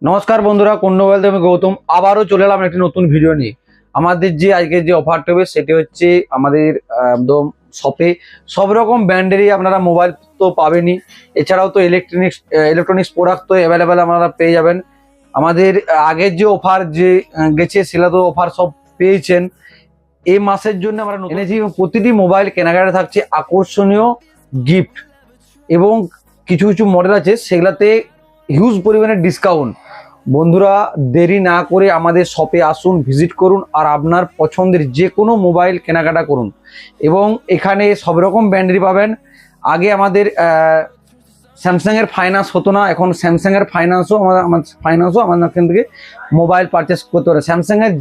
নমস্কার বন্ধুরা, কোন মোবাইল থেকে আমি গৌতম আবারও চলে এলাম একটি নতুন ভিডিও নিয়ে। আমাদের যে আজকে যে অফারটা হবে সেটি হচ্ছে আমাদের একদম শপে সব রকম ব্র্যান্ডেরই আপনারা মোবাইল তো পাবেনই, এছাড়াও তো ইলেকট্রনিক্স প্রোডাক্ট তো অ্যাভেলেবেল আপনারা পেয়ে যাবেন। আমাদের আগের যে অফার যে গেছে সেটা তো অফার সব পেয়েছেন। এই মাসের জন্য আমরা এনেছি, প্রতিটি মোবাইল কেনাকাটা থাকছে আকর্ষণীয় গিফট এবং কিছু কিছু মডেল আছে সেগুলাতে হিউজ পরিমাণে ডিসকাউন্ট। বন্ধুরা, দেরি না করে আমাদের শপে আসুন, ভিজিট করুন আর আপনার পছন্দের যে কোনো মোবাইল কেনাকাটা করুন। এবং এখানে সব রকম ব্র্যান্ডেরই পাবেন। আগে আমাদের স্যামসাংয়ের ফাইন্যান্স হতো না, এখন স্যামসাংয়ের ফাইন্যান্সও আমাদের এখান থেকে মোবাইল পারচেস করতে পারে। স্যামসাংয়ের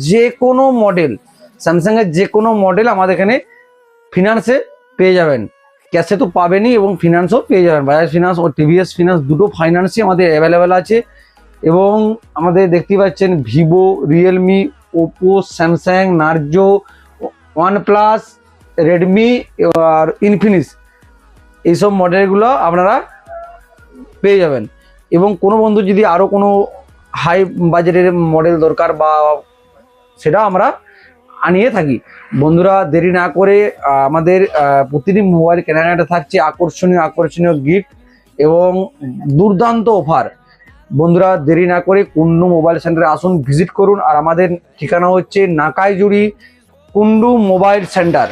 যে কোনো মডেল আমাদের এখানে ফিনান্সে পেয়ে যাবেন। ক্যাশে তো পাবেনই এবং ফিনান্সও পেয়ে যাবেন। বাজাজ ফিনান্স ও টিভিএস ফিনান্স দুটো ফাইন্যান্সই আমাদের অ্যাভেলেবেল আছে। এবং আমাদের দেখতে পাচ্ছেন Vivo, Realme, Oppo, Samsung, Narzo, OnePlus, Redmi আর ইনফিনিক্স এইসব মডেলগুলো আপনারা পেয়ে যাবেন। এবং কোনো বন্ধু যদি আরও কোনো হাই বাজেটের মডেল দরকার বা সেটা আমরা আনিয়ে থাকি। বন্ধুরা, দেরি না করে আমাদের প্রতিটি মোবাইল কেনাকাটা থাকছে আকর্ষণীয় গিফট এবং দুর্দান্ত অফার। বন্ধুরা, দেরি না করে কুন্ডু মোবাইল সেন্টারে আসুন, ভিজিট করুন। আর আমাদের ঠিকানা হচ্ছে Nakaijuri Kundu mobile centre.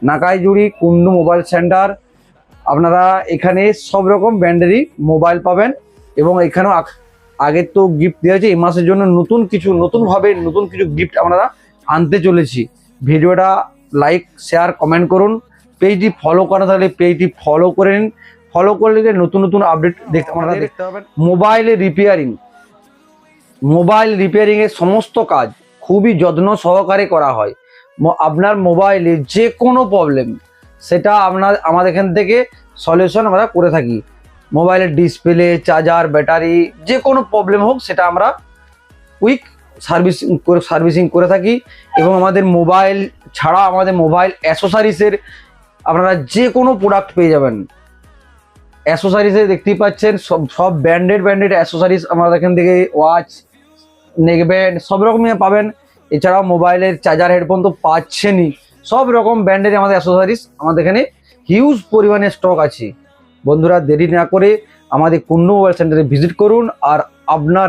Nakaijuri Kundu mobile centre. আপনারা এখানে সব রকম ব্র্যান্ডেরই মোবাইল পাবেন এবং এখানেও আগের তো গিফট দেওয়া হয়েছে, এই মাসের জন্য নতুন কিছু গিফট আমরা আনতে চলেছি। ভিডিওটা লাইক, শেয়ার, কমেন্ট করুন। পেজটি ফলো করা থাকলে পেজটি ফলো করে নিন। ফলো করলে নতুন আপডেট দেখতে পাবেন। মোবাইল রিপেয়ারিং এর সমস্ত কাজ খুবই যত্ন সহকারে করা হয়। আপনার মোবাইলে যে কোনো প্রবলেম সেটা আমাদের এখান থেকে সলিউশন আমরা করে থাকি। মোবাইলের ডিসপ্লে, চার্জার, ব্যাটারি যে কোনো প্রবলেম হোক সেটা আমরা কুইক সার্ভিসিং করে থাকি। এবং আমাদের মোবাইল ছাড়া আমাদের মোবাইল অ্যাসেসরিজের আপনারা যে কোনো প্রোডাক্ট পেয়ে যাবেন। অ্যাসেসরিজে দেখতেই পাচ্ছেন সব ব্র্যান্ডেড অ্যাসেসরিজ আমাদের এখান থেকে ওয়াচ, নেকব্যান্ড সব রকমই পাবেন। এছাড়াও মোবাইলের চার্জার, হেডফোন তো পাচ্ছেনই। সব রকম ব্র্যান্ডের আমাদের অ্যাসেসরিজ আমাদের এখানে হিউজ পরিমাণে স্টক আছে। বন্ধুরা, দেরি না করে আমাদের কুন্ডু মোবাইল সেন্টারে ভিজিট করুন। আর আপনার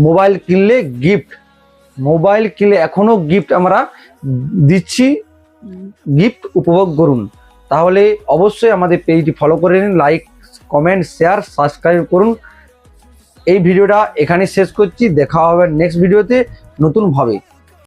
মোবাইল কিনলে এখনো গিফট আমরা দিচ্ছি, গিফট উপভোগ করুন। তাহলে অবশ্যই আমাদের পেজটি ফলো করে নিন, লাইক, কমেন্ট, শেয়ার, সাবস্ক্রাইব করুন। এই ভিডিওটা এখানে শেষ করছি, দেখা হবে নেক্সট ভিডিওতে নতুনভাবে।